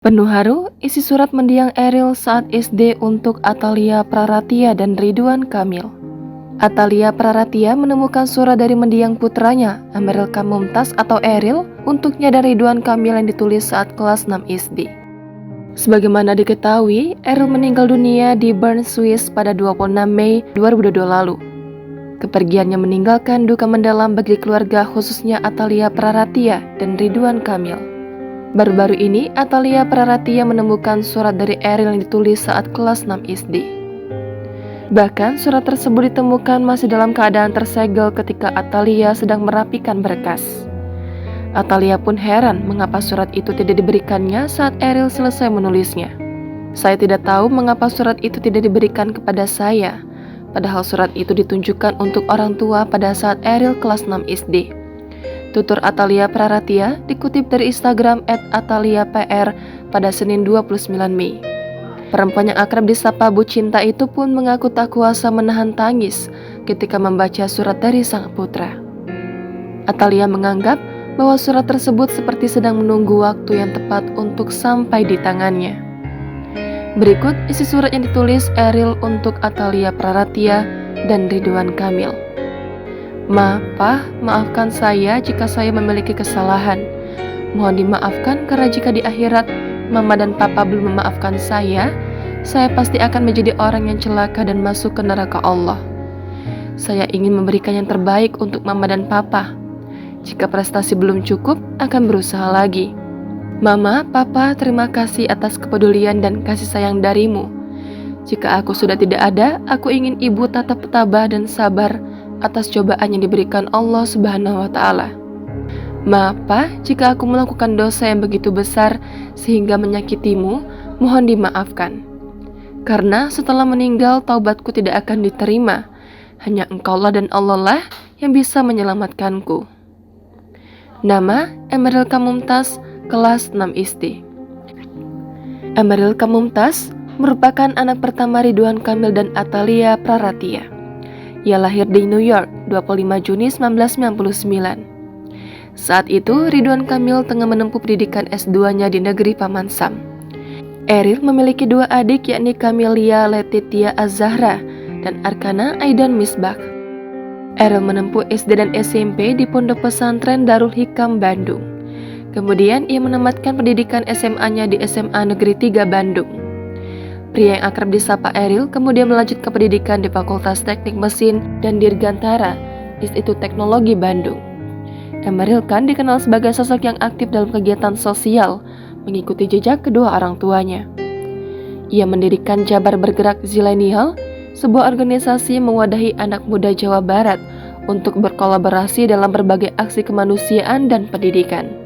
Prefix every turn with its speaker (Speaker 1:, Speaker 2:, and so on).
Speaker 1: Penuh haru, isi surat mendiang Eril saat SD untuk Atalia Praratia dan Ridwan Kamil. Atalia Praratia menemukan surat dari mendiang putranya, Emeril Khan Mumtaz atau Eril, untuknya dan Ridwan Kamil yang ditulis saat kelas 6 SD. Sebagaimana diketahui, Eril meninggal dunia di Bern, Swiss pada 26 Mei 2022 lalu. Kepergiannya meninggalkan duka mendalam bagi keluarga khususnya Atalia Praratia dan Ridwan Kamil. Baru-baru ini, Atalia Praratia menemukan surat dari Eril yang ditulis saat kelas 6 SD. Bahkan, surat tersebut ditemukan masih dalam keadaan tersegel ketika Atalia sedang merapikan berkas. Atalia pun heran mengapa surat itu tidak diberikannya saat Eril selesai menulisnya. Saya tidak tahu mengapa surat itu tidak diberikan kepada saya, padahal surat itu ditunjukkan untuk orang tua pada saat Eril kelas 6 SD. Tutur Atalia Praratia dikutip dari Instagram @ataliapr pada Senin 29 Mei. Perempuan yang akrab disapa Bu Cinta itu pun mengaku tak kuasa menahan tangis ketika membaca surat dari sang putra. Atalia menganggap bahwa surat tersebut seperti sedang menunggu waktu yang tepat untuk sampai di tangannya. Berikut isi surat yang ditulis Eril untuk Atalia Praratia dan Ridwan Kamil. Ma, Pa, maafkan saya jika saya memiliki kesalahan. Mohon dimaafkan karena jika di akhirat Mama dan Papa belum memaafkan saya pasti akan menjadi orang yang celaka dan masuk ke neraka Allah. Saya ingin memberikan yang terbaik untuk Mama dan Papa. Jika prestasi belum cukup, akan berusaha lagi. Mama, Papa, terima kasih atas kepedulian dan kasih sayang darimu. Jika aku sudah tidak ada, aku ingin ibu tetap tabah dan sabar atas cobaan yang diberikan Allah Subhanahu wa Ta'ala. Maaf, jika aku melakukan dosa yang begitu besar sehingga menyakitimu, mohon dimaafkan. Karena setelah meninggal taubatku tidak akan diterima. Hanya Engkaulah dan Allah lah yang bisa menyelamatkanku. Nama Emeril Khan Mumtaz, kelas 6 SD. Emeril Khan Mumtaz merupakan anak pertama Ridwan Kamil dan Atalia Praratia. Ia lahir di New York 25 Juni 1999. Saat itu, Ridwan Kamil tengah menempuh pendidikan S2-nya di negeri Paman Sam. Eril memiliki dua adik yakni Kamilia Letitia Az-Zahra dan Arkana Aidan Misbah. Eril menempuh SD dan SMP di Pondok Pesantren Darul Hikam, Bandung. Kemudian ia menamatkan pendidikan SMA-nya di SMA Negeri 3 Bandung. Pria yang akrab disapa Eril kemudian melanjut ke pendidikan di Fakultas Teknik Mesin dan Dirgantara, Institut Teknologi Bandung. Emeril Khan dikenal sebagai sosok yang aktif dalam kegiatan sosial, mengikuti jejak kedua orang tuanya. Ia mendirikan Jabar Bergerak Zilenial, sebuah organisasi yang mewadahi anak muda Jawa Barat untuk berkolaborasi dalam berbagai aksi kemanusiaan dan pendidikan.